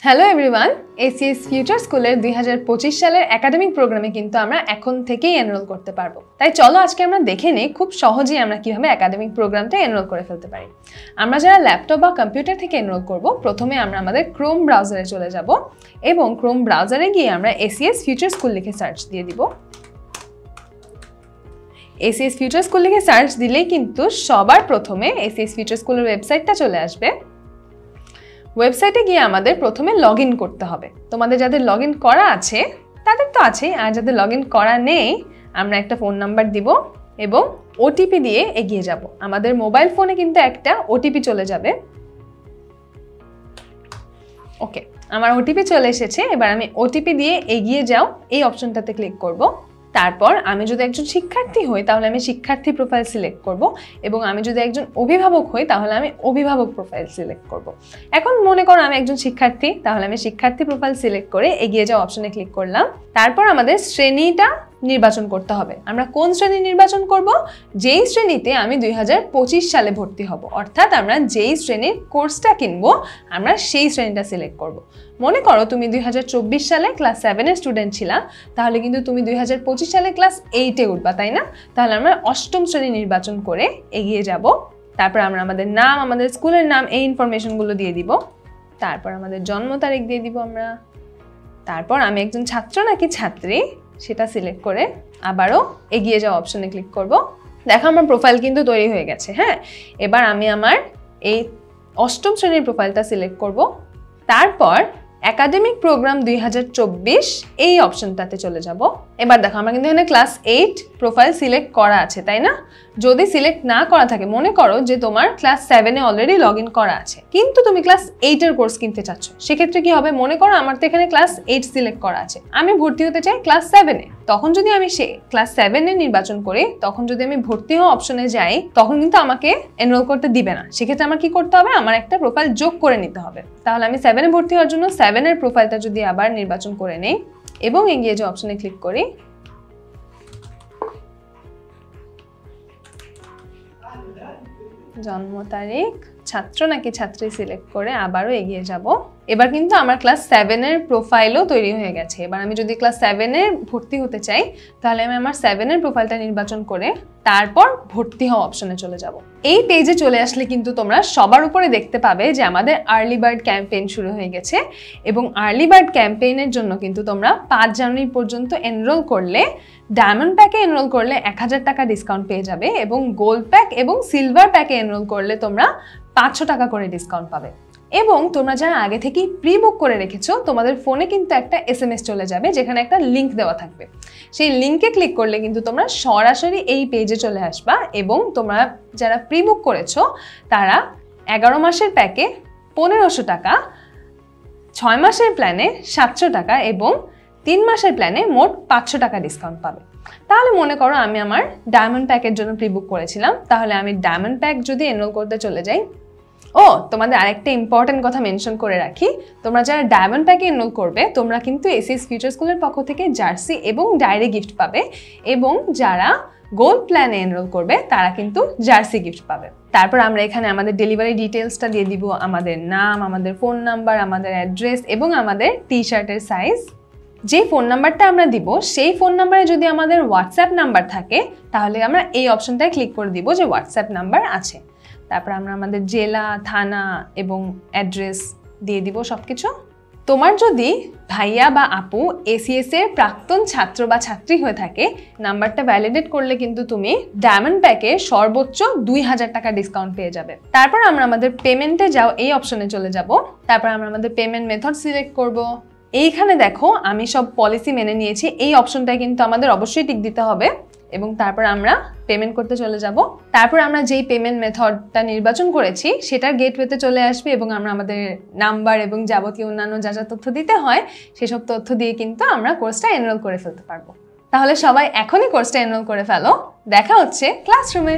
Hello everyone, ACS future স্কুলের 2025 সালের academic প্রোগ্রামে কিন্তু আমরা এখন থেকেই এনরোল করতে পারবো। তাই চলো আজকে আমরা দেখে নেই খুব সহজেই আমরা কিভাবে একাডেমিক প্রোগ্রামটা এনরোল করে ফেলতে পারি। আমরা যারা ল্যাপটপ বা কম্পিউটার থেকে এনরোল করব, প্রথমে আমরা আমাদের ক্রোম ব্রাউজারে চলে যাব এবং ক্রোম ব্রাউজারে গিয়ে আমরা এসিএস ফিউচার স্কুল লিখে সার্চ দিয়ে দিব। এসিএস ফিউচার স্কুল লিখে সার্চ দিলেই কিন্তু সবার প্রথমে এসিএস ফিউচার স্কুলের ওয়েবসাইটটা চলে আসবে। ওয়েবসাইটে গিয়ে আমাদের প্রথমে লগ ইন করতে হবে। তোমাদের যাদের লগ ইন করা আছে তাদের তো আছেই, আর যাদের লগ ইন করা নেই আমরা একটা ফোন নাম্বার দিব এবং ওটিপি দিয়ে এগিয়ে যাব। আমাদের মোবাইল ফোনে কিন্তু একটা ওটিপি চলে যাবে। ওকে, আমার ওটিপি চলে এসেছে। এবার আমি ওটিপি দিয়ে এগিয়ে যাও এই অপশনটাতে ক্লিক করব। তারপর আমি যদি একজন শিক্ষার্থী হই তাহলে আমি শিক্ষার্থী প্রোফাইল সিলেক্ট করব এবং আমি যদি একজন অভিভাবক হই তাহলে আমি অভিভাবক প্রোফাইল সিলেক্ট করব। এখন মনে করো আমি একজন শিক্ষার্থী, তাহলে আমি শিক্ষার্থী প্রোফাইল সিলেক্ট করে এগিয়ে যাও অপশনে ক্লিক করলাম। তারপর আমাদের শ্রেণীটা নির্বাচন করতে হবে। আমরা কোন শ্রেণী নির্বাচন করব? যেই শ্রেণীতে আমি 2025 সালে ভর্তি হব, অর্থাৎ আমরা যেই শ্রেণীর কোর্সটা কিনবো আমরা সেই শ্রেণীটা সিলেক্ট করব। মনে করো তুমি 2024 সালে ক্লাস 7-এর স্টুডেন্ট ছিলা, তাহলে কিন্তু তুমি 2025 সালে ক্লাস 8-এ উঠবা, তাই না? তাহলে আমরা অষ্টম শ্রেণী নির্বাচন করে এগিয়ে যাব। তারপর আমরা আমাদের নাম, আমাদের স্কুলের নাম, এই ইনফরমেশনগুলো দিয়ে দিব। তারপর আমাদের জন্ম তারিখ দিয়ে দিব আমরা। তারপর আমি একজন ছাত্র নাকি ছাত্রী সেটা সিলেক্ট করে আবারও এগিয়ে যাওয়া অপশনে ক্লিক করব। দেখো আমার প্রোফাইল কিন্তু তৈরি হয়ে গেছে। হ্যাঁ, এবার আমি আমার এই অষ্টম শ্রেণীর প্রোফাইলটা সিলেক্ট করব। তারপর একাডেমিক প্রোগ্রাম 2024 এই অপশনটাতে চলে যাব। এবার দেখো আমার কিন্তু এখানে ক্লাস 8 প্রোফাইল সিলেক্ট করা আছে, তাই না? যদি সিলেক্ট না করা থাকে, মনে করো যে তোমার ক্লাস 7-এ অলরেডি লগ ইন করা আছে কিন্তু তুমি ক্লাস 8-এর কোর্স কিনতে চাচ্ছ, সেক্ষেত্রে কি হবে? মনে করো আমার তো এখানে ক্লাস 8 সিলেক্ট করা আছে, আমি ভর্তি হতে চাই ক্লাস 7-এ। তখন যদি আমি ক্লাস 7-এ নির্বাচন করি, তখন যদি আমি ভর্তি হওয়া অপশনে যাই তখন কিন্তু আমাকে এনরোল করতে দিবে না। সেক্ষেত্রে আমার কি করতে হবে? আমার একটা প্রোফাইল যোগ করে নিতে হবে। তাহলে আমি 7-এ ভর্তি হওয়ার জন্য 7-এর প্রোফাইলটা যদি আবার নির্বাচন করে নেই এবং এগিয়ে যাওয়া অপশনে ক্লিক করি, জন্ম তারিখ, ছাত্র নাকি ছাত্রী সিলেক্ট করে আবারও এগিয়ে যাব। এবার কিন্তু আমার ক্লাস 7-এর প্রোফাইলও তৈরি হয়ে গেছে। এবার আমি যদি ক্লাস 7-এ ভর্তি হতে চাই তাহলে আমি আমার 7-এর প্রোফাইলটা নির্বাচন করে তারপর ভর্তি হওয়া অপশনে চলে যাব। এই পেজে চলে আসলে কিন্তু তোমরা সবার উপরে দেখতে পাবে যে আমাদের আর্লি বার্ড ক্যাম্পেইন শুরু হয়ে গেছে এবং আর্লি বার্ড ক্যাম্পেইনের জন্য কিন্তু তোমরা 5 জানুয়ারি পর্যন্ত এনরোল করলে, ডায়মন্ড প্যাকে এনরোল করলে 1000 টাকা ডিসকাউন্ট পেয়ে যাবে এবং গোল্ড প্যাক এবং সিলভার প্যাকে এনরোল করলে তোমরা 500 টাকা করে ডিসকাউন্ট পাবে। এবং তোমরা যারা আগে থেকেই প্রি বুক করে রেখেছো তোমাদের ফোনে কিন্তু একটা SMS চলে যাবে যেখানে একটা লিঙ্ক দেওয়া থাকবে। সেই লিঙ্কে ক্লিক করলে কিন্তু তোমরা সরাসরি এই পেজে চলে আসবা এবং তোমরা যারা প্রি বুক করেছো তারা 11 মাসের প্যাকে 1500 টাকা, 6 মাসের প্ল্যানে 700 টাকা এবং 3 মাসের প্ল্যানে মোট 500 টাকা ডিসকাউন্ট পাবে। তাহলে মনে করো আমি আমার ডায়মন্ড প্যাকের জন্য প্রি বুক করেছিলাম, তাহলে আমি ডায়মন্ড প্যাক যদি এনরোল করতে চলে যাই, তোমাদের আরেকটা ইম্পর্টেন্ট কথা মেনশন করে রাখি, তোমরা যারা ডায়মন্ড প্যাকে এনরোল করবে তোমরা কিন্তু এসিএস ফিউচার স্কুলের পক্ষ থেকে জার্সি এবং ডায়েরি গিফট পাবে এবং যারা গোল্ড প্ল্যানে এনরোল করবে তারা কিন্তু জার্সি গিফট পাবে। তারপর আমরা এখানে আমাদের ডেলিভারি ডিটেলসটা দিয়ে দিব, আমাদের নাম, আমাদের ফোন নাম্বার, আমাদের অ্যাড্রেস এবং আমাদের টি শার্টের সাইজ। যে ফোন নাম্বারটা আমরা দিব সেই ফোন নাম্বারে যদি আমাদের হোয়াটসঅ্যাপ নাম্বার থাকে তাহলে আমরা এই অপশনটায় ক্লিক করে দিব যে হোয়াটসঅ্যাপ নাম্বার আছে। তারপর আমরা আমাদের জেলা, থানা এবং অ্যাড্রেস দিয়ে দিব সবকিছু। তোমার যদি ভাইয়া বা আপু এসিএস এর প্রাক্তন ছাত্র বা ছাত্রী হয়ে থাকে, নাম্বারটা ভ্যালিডেট করলে কিন্তু তুমি ডায়মন্ড প্যাকে সর্বোচ্চ 2000 টাকা ডিসকাউন্ট পেয়ে যাবে। তারপর আমরা আমাদের পেমেন্টে যাও এই অপশনে চলে যাব। তারপর আমরা আমাদের পেমেন্ট মেথড সিলেক্ট করব। এইখানে দেখো আমি সব পলিসি মেনে নিয়েছি, এই অপশনটায় কিন্তু আমাদের অবশ্যই টিক দিতে হবে এবং তারপর আমরা পেমেন্ট করতে চলে যাব। তারপর আমরা যেই পেমেন্ট মেথডটা নির্বাচন করেছি সেটার গেটওয়েতে চলে আসবে এবং আমরা আমাদের নাম্বার এবং যাবতীয় অন্যান্য যা যা তথ্য দিতে হয় সেসব তথ্য দিয়ে কিন্তু আমরা কোর্সটা এনরোল করে ফেলতে পারবো। তাহলে সবাই এখনই কোর্সটা এনরোল করে ফেলো। দেখা হচ্ছে ক্লাসরুমে।